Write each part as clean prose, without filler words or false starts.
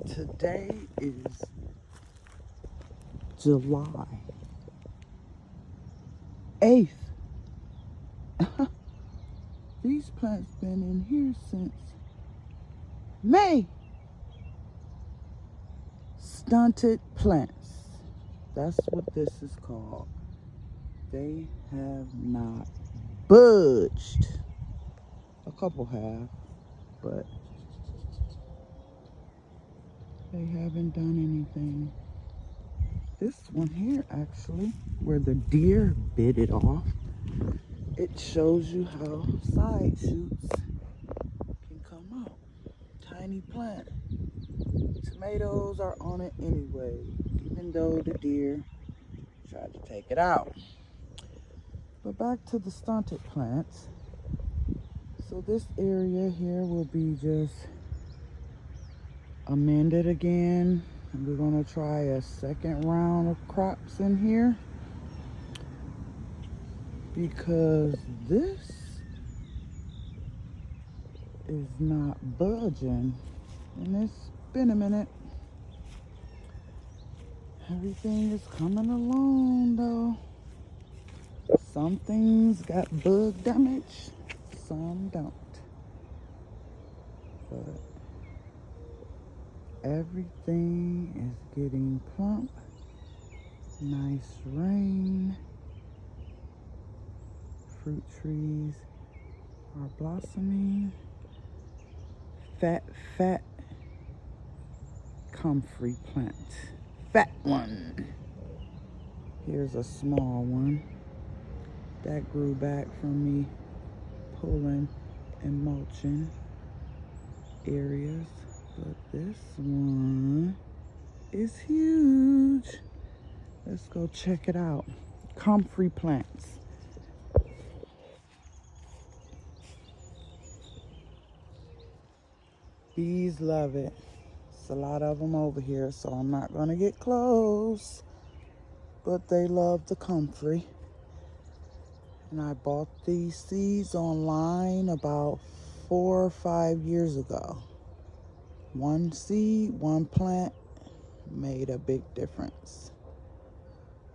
Today is July 8th. These plants been in here since May. Stunted plants. That's what this is called. They have not budged. A couple have, but they haven't done anything. This one here, actually, where the deer bit it off, it shows you how side shoots can come out. Tiny plant. Tomatoes are on it anyway, even though the deer tried to take it out. But back to the stunted plants. So this area here will be just amended again. And we're gonna try a second round of crops in here, because this is not budging. And it's been a minute. Everything is coming along though. Some things got bug damage, some don't. But everything is getting plump. Nice rain. Fruit trees are blossoming. Fat comfrey plant. Fat one. Here's a small one that grew back from me pulling and mulching areas. But this one is huge. Let's go check it out. Comfrey plants. Bees love it. It's a lot of them over here, so I'm not gonna get close. But they love the comfrey. And I bought these seeds online about 4 or 5 years ago. One seed, one plant made a big difference.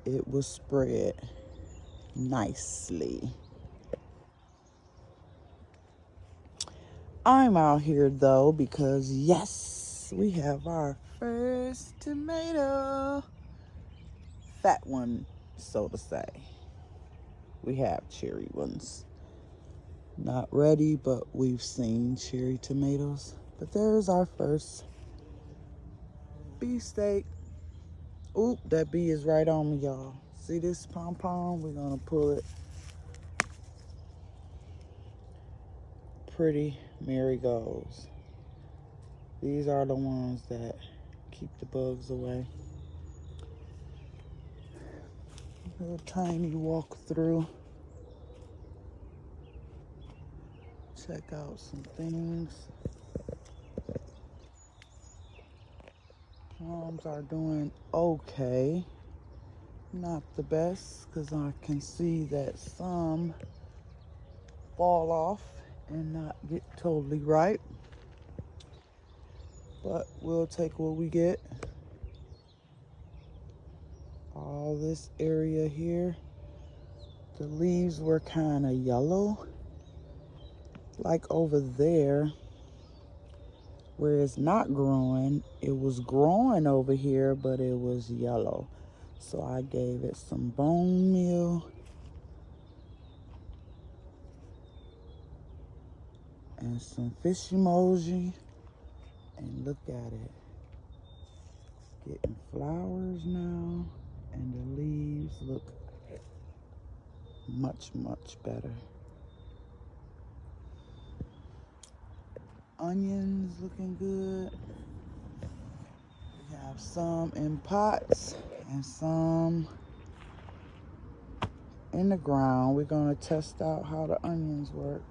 It was spread nicely. I'm out here though because yes, we have our first tomato. Fat one, so to say. We have cherry ones. Not ready, but we've seen cherry tomatoes. But there's our first beefsteak. Oop, that bee is right on me, y'all. See this pom-pom? We're gonna pull it. Pretty marigolds. These are the ones that keep the bugs away. Little tiny walk through. Check out some things. Plums are doing okay. Not the best, because I can see that some fall off and not get totally ripe. But we'll take what we get. All this area here, the leaves were kind of yellow. Like over there, where it's not growing, it was growing over here, but it was yellow. So I gave it some bone meal and some fish emoji, and look at it. It's getting flowers now, and the leaves look much, much better. Onions looking good. We have some in pots and some in the ground. We're gonna test out how the onions work.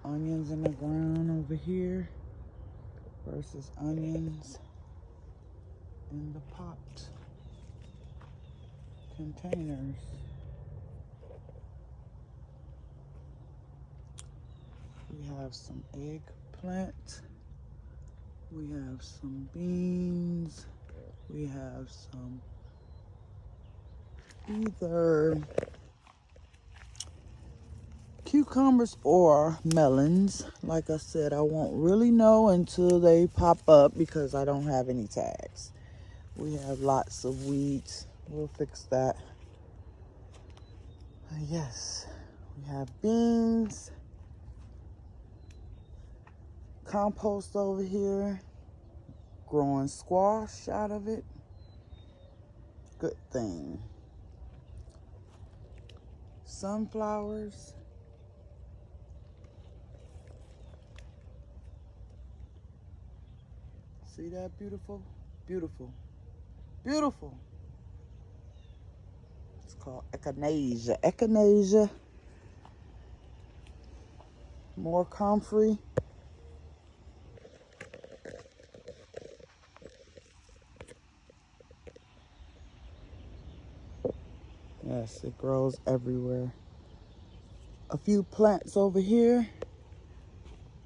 Onions in the ground over here versus onions in the pot containers. We have some eggplant. plant. We have some beans. We have some either cucumbers or melons. Like I said, I won't really know until they pop up because I don't have any tags. We have lots of weeds. We'll fix that. Yes, we have beans, compost over here, growing squash out of it. Good thing. Sunflowers. See that beautiful? Beautiful. Beautiful. It's called echinacea. Echinacea. More comfrey. Yes, it grows everywhere. A few plants over here.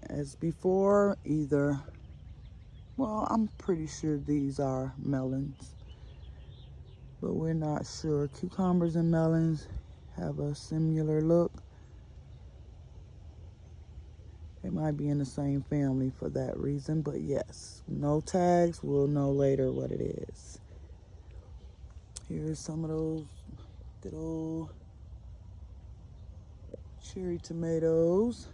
As before, either, well, I'm pretty sure these are melons, but we're not sure. Cucumbers and melons have a similar look. They might be in the same family for that reason, but yes, no tags. We'll know later what it is. Here's some of those good old cherry tomatoes,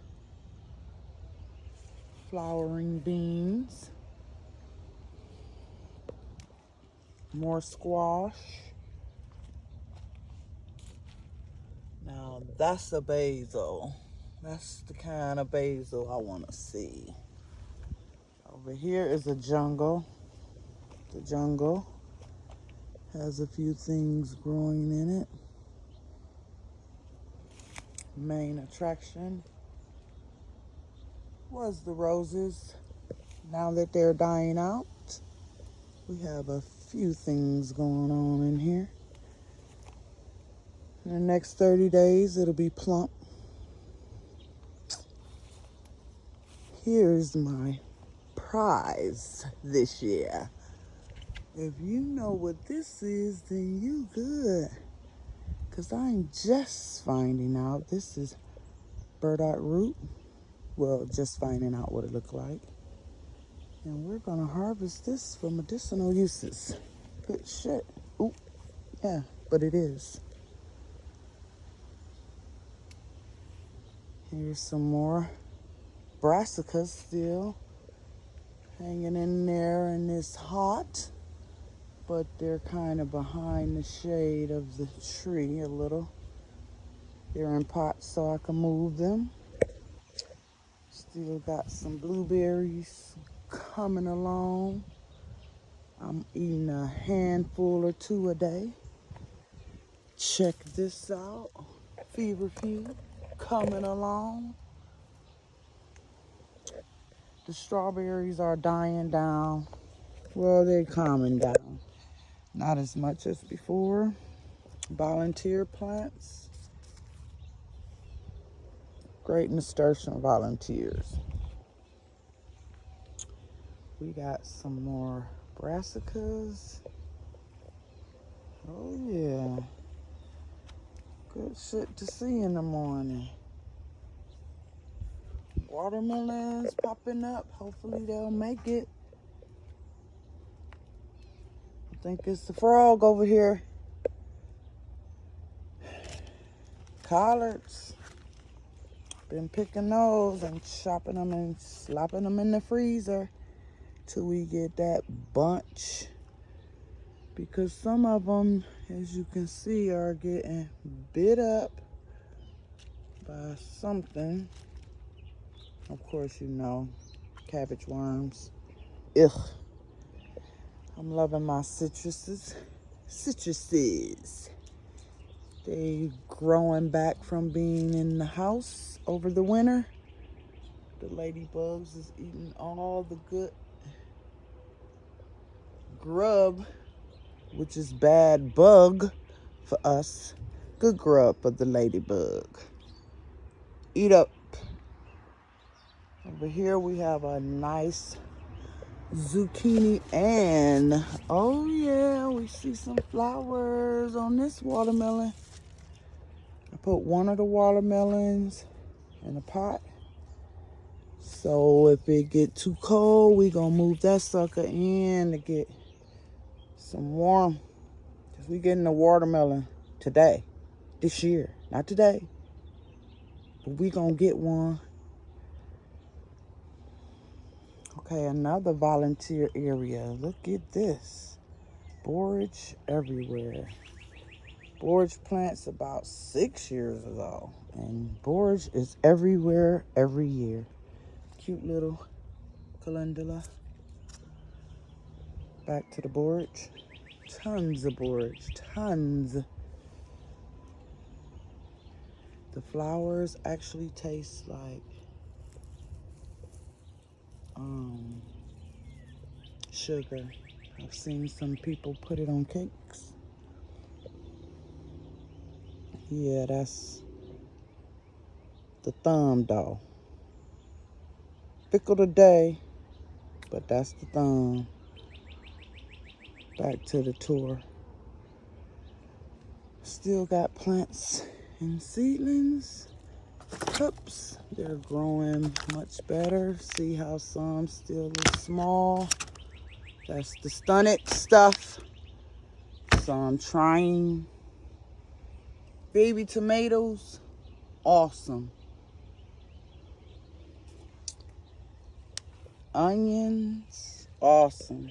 flowering beans, more squash. Now that's a basil. That's the kind of basil I want to see. Over here is a jungle. The jungle has a few things growing in it. Main attraction was the roses. Now that they're dying out, we have a few things going on in here. In the next 30 days, it'll be plump. Here's my prize this year. If you know what this is, then you good. Because I'm just finding out. This is burdock root. Well, just finding out what it looked like. And we're going to harvest this for medicinal uses. Good shit. Ooh, yeah, but it is. Here's some more brassicas still hanging in there, and it's hot, but they're kind of behind the shade of the tree a little. They're in pots so I can move them. Still got some blueberries coming along. I'm eating a handful or two a day. Check this out. Feverfew coming along. The strawberries are dying down. Well, they're calming down. Not as much as before. Volunteer plants. Great nasturtium volunteers. We got some more brassicas. Oh yeah. Good shit to see in the morning. Watermelons popping up. Hopefully they'll make it. I think it's the frog over here. Collards. Been picking those and chopping them and slapping them in the freezer till we get that bunch. Because some of them, as you can see, are getting bit up by something. Of course, you know, cabbage worms. Ugh. I'm loving my citruses. Citruses. They growing back from being in the house over the winter. The ladybugs is eating all the good grub, which is bad bug for us. Good grub for the ladybug. Eat up. Over here we have a nice zucchini, and oh yeah, we see some flowers on this watermelon. I put one of the watermelons in a pot, so if it get too cold, we gonna move that sucker in to get some warm, because we getting the watermelon today, this year, not today, but we gonna get one. Okay, another volunteer area. Look at this. Borage everywhere. Borage plants about 6 years ago. And borage is everywhere every year. Cute little calendula. Back to the borage. Tons of borage. Tons. The flowers actually taste like sugar. I've seen some people put it on cakes. Yeah, that's the thumb though. Fickle today, but that's the thumb. Back to the tour. Still got plants and seedlings. Cups, they're growing much better. See how some still look small. That's the stunted stuff. So I'm trying. Baby tomatoes, awesome. Onions, awesome.